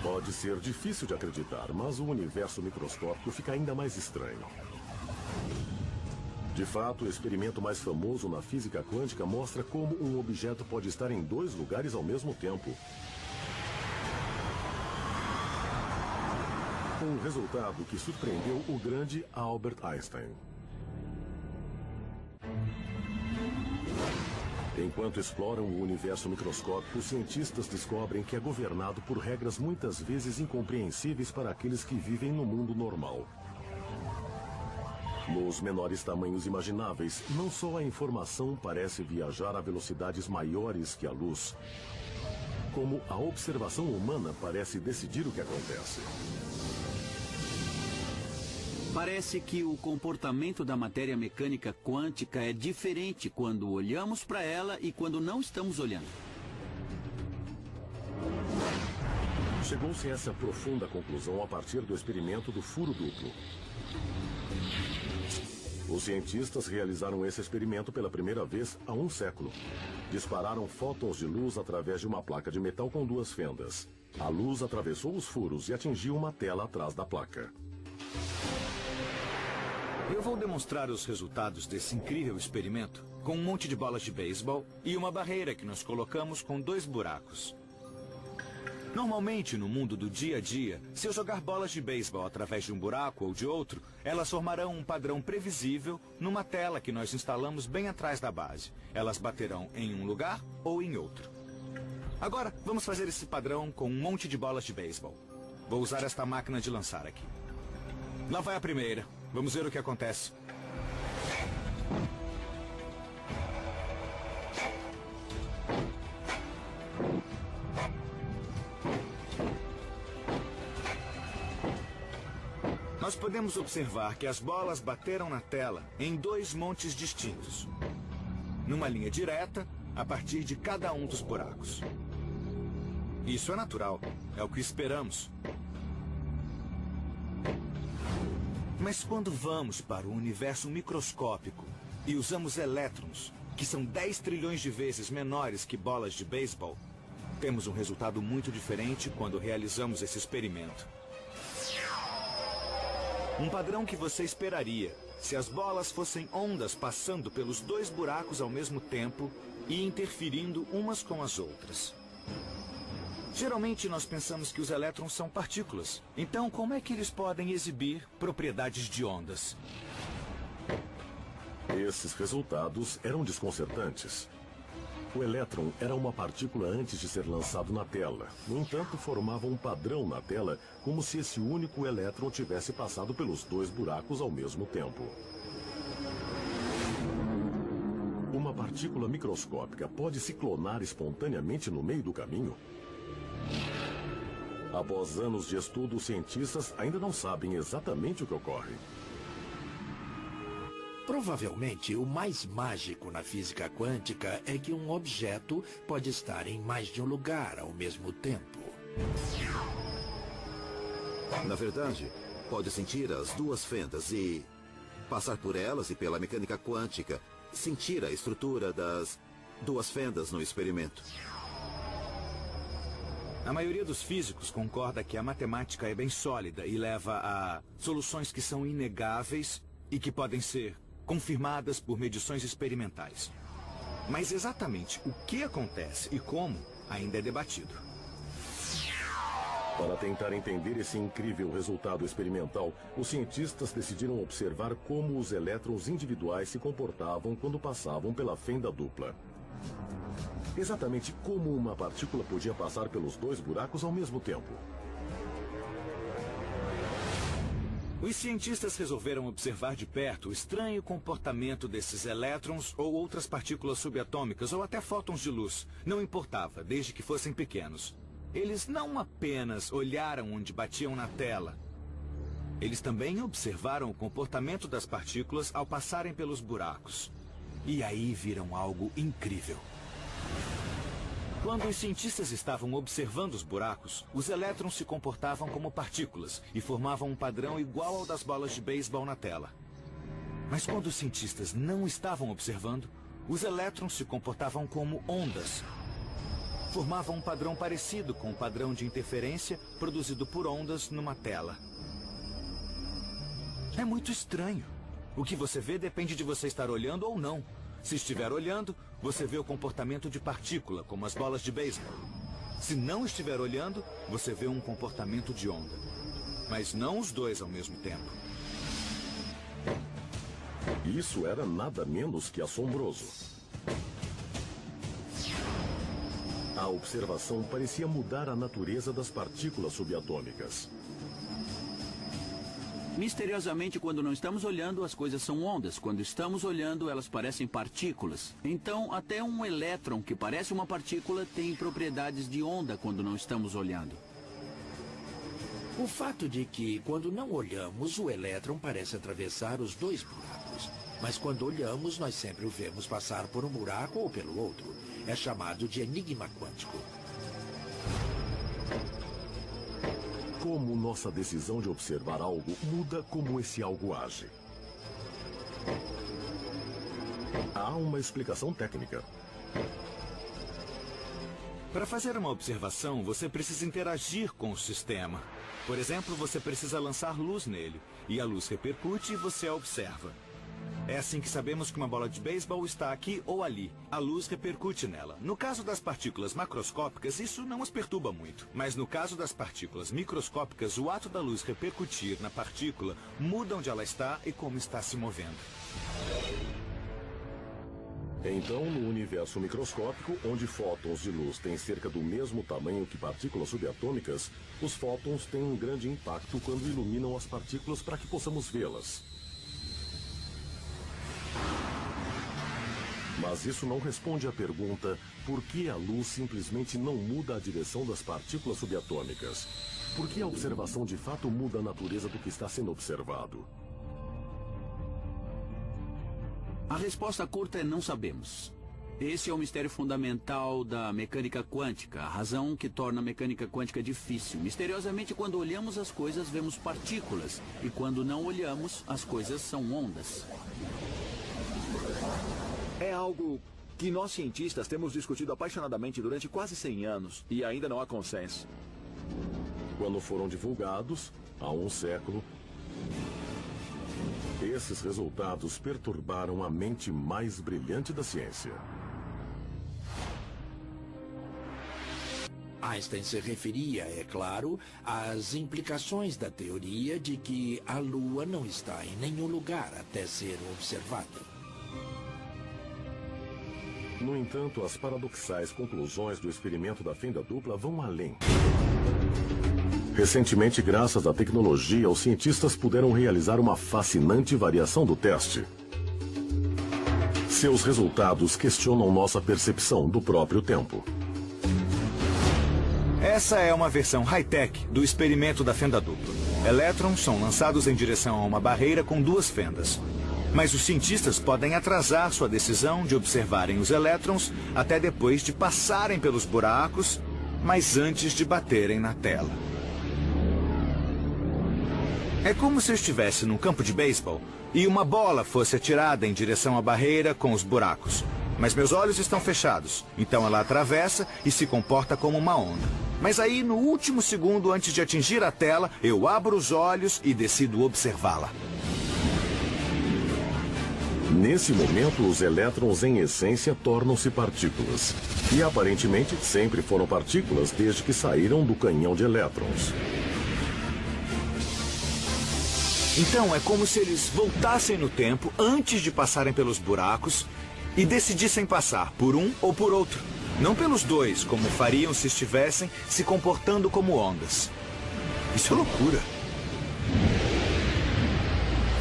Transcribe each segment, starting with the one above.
Pode ser difícil de acreditar, mas o universo microscópico fica ainda mais estranho. De fato, o experimento mais famoso na física quântica mostra como um objeto pode estar em dois lugares ao mesmo tempo. Um resultado que surpreendeu o grande Albert Einstein. Enquanto exploram o universo microscópico, os cientistas descobrem que é governado por regras muitas vezes incompreensíveis para aqueles que vivem no mundo normal. Nos menores tamanhos imagináveis, não só a informação parece viajar a velocidades maiores que a luz, como a observação humana parece decidir o que acontece. Parece que o comportamento da matéria mecânica quântica é diferente quando olhamos para ela e quando não estamos olhando. Chegou-se a essa profunda conclusão a partir do experimento do furo duplo. Os cientistas realizaram esse experimento pela primeira vez há um século. Dispararam fótons de luz através de uma placa de metal com duas fendas. A luz atravessou os furos e atingiu uma tela atrás da placa. Eu vou demonstrar os resultados desse incrível experimento com um monte de bolas de beisebol e uma barreira que nós colocamos com 2 buracos. Normalmente, no mundo do dia a dia, se eu jogar bolas de beisebol através de um buraco ou de outro, elas formarão um padrão previsível numa tela que nós instalamos bem atrás da base. Elas baterão em um lugar ou em outro. Agora, vamos fazer esse padrão com um monte de bolas de beisebol. Vou usar esta máquina de lançar aqui. Lá vai a primeira. Vamos ver o que acontece. Nós podemos observar que as bolas bateram na tela em 2 montes distintos. Numa linha direta, a partir de cada um dos buracos. Isso é natural. É o que esperamos. Mas quando vamos para o universo microscópico e usamos elétrons, que são 10 trilhões de vezes menores que bolas de beisebol, temos um resultado muito diferente quando realizamos esse experimento. Um padrão que você esperaria se as bolas fossem ondas passando pelos 2 buracos ao mesmo tempo e interferindo umas com as outras. Geralmente nós pensamos que os elétrons são partículas. Então, como é que eles podem exibir propriedades de ondas? Esses resultados eram desconcertantes. O elétron era uma partícula antes de ser lançado na tela. No entanto, formava um padrão na tela, como se esse único elétron tivesse passado pelos 2 buracos ao mesmo tempo. Uma partícula microscópica pode se clonar espontaneamente no meio do caminho? Após anos de estudo, os cientistas ainda não sabem exatamente o que ocorre. Provavelmente, o mais mágico na física quântica é que um objeto pode estar em mais de um lugar ao mesmo tempo. Na verdade, pode sentir as 2 fendas e passar por elas e pela mecânica quântica, sentir a estrutura das 2 fendas no experimento. A maioria dos físicos concorda que a matemática é bem sólida e leva a soluções que são inegáveis e que podem ser confirmadas por medições experimentais. Mas exatamente o que acontece e como ainda é debatido. Para tentar entender esse incrível resultado experimental, os cientistas decidiram observar como os elétrons individuais se comportavam quando passavam pela fenda dupla. Exatamente como uma partícula podia passar pelos 2 buracos ao mesmo tempo. Os cientistas resolveram observar de perto o estranho comportamento desses elétrons ou outras partículas subatômicas ou até fótons de luz. Não importava, desde que fossem pequenos. Eles não apenas olharam onde batiam na tela. Eles também observaram o comportamento das partículas ao passarem pelos buracos. E aí viram algo incrível. Quando os cientistas estavam observando os buracos, os elétrons se comportavam como partículas e formavam um padrão igual ao das bolas de beisebol na tela. Mas quando os cientistas não estavam observando, os elétrons se comportavam como ondas. formava um padrão parecido com o padrão de interferência produzido por ondas numa tela. É muito estranho. O que você vê depende de você estar olhando ou não. Se estiver olhando, você vê o comportamento de partícula, como as bolas de beisebol. Se não estiver olhando, você vê um comportamento de onda. Mas não os dois ao mesmo tempo. Isso era nada menos que assombroso. A observação parecia mudar a natureza das partículas subatômicas. Misteriosamente, quando não estamos olhando, as coisas são ondas. Quando estamos olhando, elas parecem partículas. Então, até um elétron que parece uma partícula tem propriedades de onda quando não estamos olhando. O fato de que, quando não olhamos, o elétron parece atravessar os dois buracos. Mas quando olhamos, nós sempre o vemos passar por um buraco ou pelo outro. É chamado de enigma quântico. Como nossa decisão de observar algo muda como esse algo age. Há uma explicação técnica. Para fazer uma observação, você precisa interagir com o sistema. Por exemplo, você precisa lançar luz nele, e a luz repercute e você a observa. É assim que sabemos que uma bola de beisebol está aqui ou ali. A luz repercute nela. No caso das partículas macroscópicas, isso não as perturba muito. Mas no caso das partículas microscópicas, o ato da luz repercutir na partícula muda onde ela está e como está se movendo. Então, no universo microscópico, onde fótons de luz têm cerca do mesmo tamanho que partículas subatômicas, os fótons têm um grande impacto quando iluminam as partículas para que possamos vê-las. Mas isso não responde à pergunta por que a luz simplesmente não muda a direção das partículas subatômicas. Por que a observação de fato muda a natureza do que está sendo observado? A resposta curta é não sabemos. Esse é o mistério fundamental da mecânica quântica, a razão que torna a mecânica quântica difícil. Misteriosamente, quando olhamos as coisas, vemos partículas, e quando não olhamos, as coisas são ondas. É algo que nós cientistas temos discutido apaixonadamente durante quase 100 anos e ainda não há consenso. Quando foram divulgados, há um século, esses resultados perturbaram a mente mais brilhante da ciência. Einstein se referia, é claro, às implicações da teoria de que a Lua não está em nenhum lugar até ser observada. No entanto, as paradoxais conclusões do experimento da fenda dupla vão além. Recentemente, graças à tecnologia, os cientistas puderam realizar uma fascinante variação do teste. Seus resultados questionam nossa percepção do próprio tempo. Essa é uma versão high-tech do experimento da fenda dupla. Elétrons são lançados em direção a uma barreira com duas fendas. Mas os cientistas podem atrasar sua decisão de observarem os elétrons até depois de passarem pelos buracos, mas antes de baterem na tela. É como se eu estivesse num campo de beisebol e uma bola fosse atirada em direção à barreira com os buracos. Mas meus olhos estão fechados, então ela atravessa e se comporta como uma onda. Mas aí, no último segundo antes de atingir a tela, eu abro os olhos e decido observá-la. Nesse momento, os elétrons, em essência, tornam-se partículas. E, aparentemente, sempre foram partículas desde que saíram do canhão de elétrons. Então, é como se eles voltassem no tempo antes de passarem pelos buracos e decidissem passar por um ou por outro. Não pelos dois, como fariam se estivessem se comportando como ondas. Isso é loucura.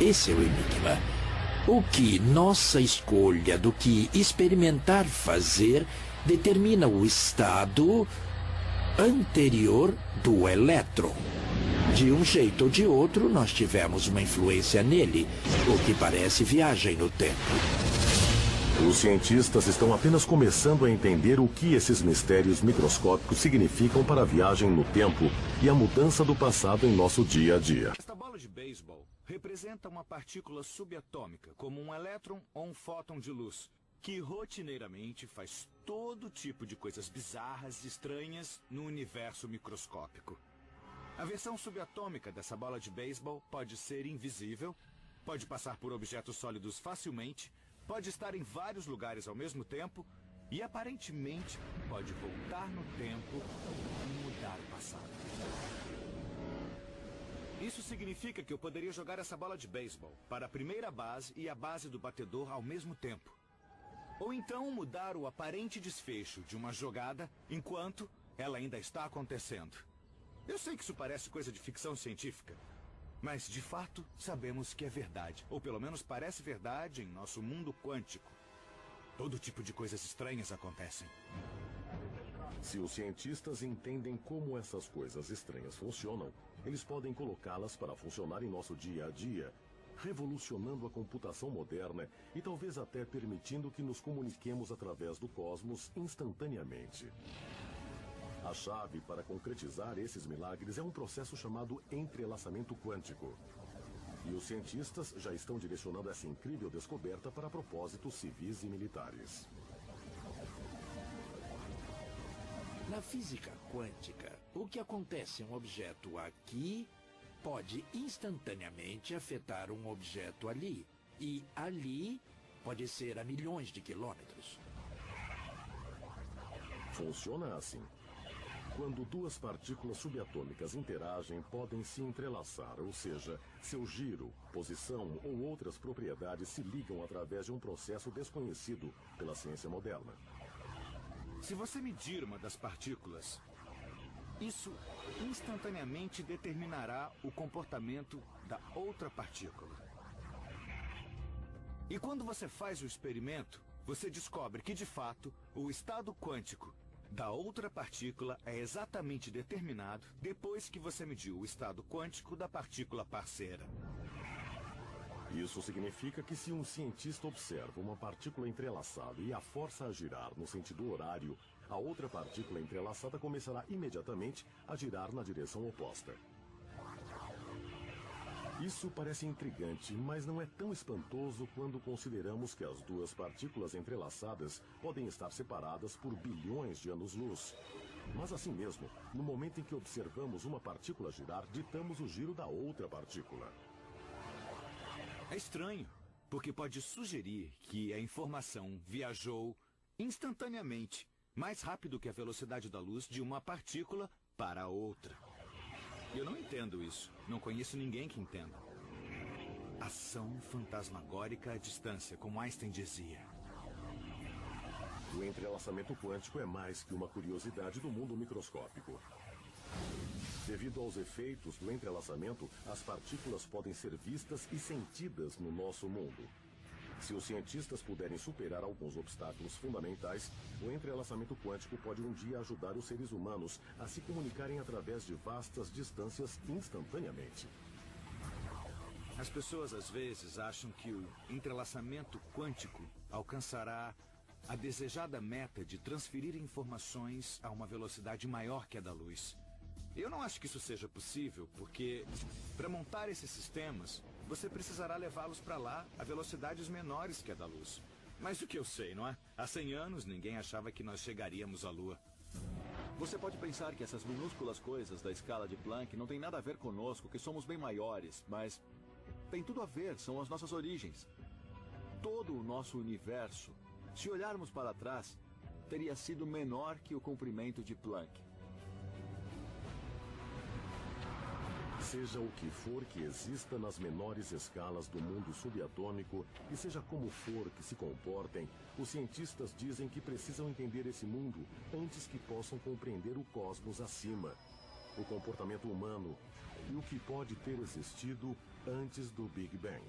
Esse é o enigma. O que nossa escolha do que experimentar fazer determina o estado anterior do elétron. De um jeito ou de outro, nós tivemos uma influência nele, o que parece viagem no tempo. Os cientistas estão apenas começando a entender o que esses mistérios microscópicos significam para a viagem no tempo e a mudança do passado em nosso dia a dia. Esta bola de beisebol representa uma partícula subatômica, como um elétron ou um fóton de luz, que rotineiramente faz todo tipo de coisas bizarras e estranhas no universo microscópico. A versão subatômica dessa bola de beisebol pode ser invisível, pode passar por objetos sólidos facilmente, pode estar em vários lugares ao mesmo tempo e, aparentemente, pode voltar no tempo e mudar o passado. Isso significa que eu poderia jogar essa bola de beisebol para a primeira base e a base do batedor ao mesmo tempo. Ou então mudar o aparente desfecho de uma jogada enquanto ela ainda está acontecendo. Eu sei que isso parece coisa de ficção científica, mas de fato sabemos que é verdade, ou pelo menos parece verdade em nosso mundo quântico. Todo tipo de coisas estranhas acontecem. Se os cientistas entendem como essas coisas estranhas funcionam, eles podem colocá-las para funcionar em nosso dia a dia, revolucionando a computação moderna e talvez até permitindo que nos comuniquemos através do cosmos instantaneamente. A chave para concretizar esses milagres é um processo chamado entrelaçamento quântico. E os cientistas já estão direcionando essa incrível descoberta para propósitos civis e militares. Na física quântica, o que acontece em um objeto aqui pode instantaneamente afetar um objeto ali. E ali pode ser a milhões de quilômetros. Funciona assim. Quando duas partículas subatômicas interagem, podem se entrelaçar, ou seja, seu giro, posição ou outras propriedades se ligam através de um processo desconhecido pela ciência moderna. Se você medir uma das partículas, isso instantaneamente determinará o comportamento da outra partícula. E quando você faz o experimento, você descobre que, de fato, o estado quântico da outra partícula é exatamente determinado depois que você mediu o estado quântico da partícula parceira. Isso significa que se um cientista observa uma partícula entrelaçada e a força a girar no sentido horário, a outra partícula entrelaçada começará imediatamente a girar na direção oposta. Isso parece intrigante, mas não é tão espantoso quando consideramos que as duas partículas entrelaçadas podem estar separadas por bilhões de anos-luz. Mas assim mesmo, no momento em que observamos uma partícula girar, ditamos o giro da outra partícula. É estranho, porque pode sugerir que a informação viajou instantaneamente, mais rápido que a velocidade da luz de uma partícula para a outra. Eu não entendo isso. Não conheço ninguém que entenda. Ação fantasmagórica à distância, como Einstein dizia. O entrelaçamento quântico é mais que uma curiosidade do mundo microscópico. Devido aos efeitos do entrelaçamento, as partículas podem ser vistas e sentidas no nosso mundo. Se os cientistas puderem superar alguns obstáculos fundamentais, o entrelaçamento quântico pode um dia ajudar os seres humanos a se comunicarem através de vastas distâncias instantaneamente. As pessoas às vezes acham que o entrelaçamento quântico alcançará a desejada meta de transferir informações a uma velocidade maior que a da luz. Eu não acho que isso seja possível, porque para montar esses sistemas, você precisará levá-los para lá a velocidades menores que a da luz. Mas o que eu sei, não é? Há 100 anos, ninguém achava que nós chegaríamos à Lua. Você pode pensar que essas minúsculas coisas da escala de Planck não têm nada a ver conosco, que somos bem maiores, mas tem tudo a ver, são as nossas origens. Todo o nosso universo, se olharmos para trás, teria sido menor que o comprimento de Planck. Seja o que for que exista nas menores escalas do mundo subatômico, e seja como for que se comportem, os cientistas dizem que precisam entender esse mundo antes que possam compreender o cosmos acima, o comportamento humano e o que pode ter existido antes do Big Bang.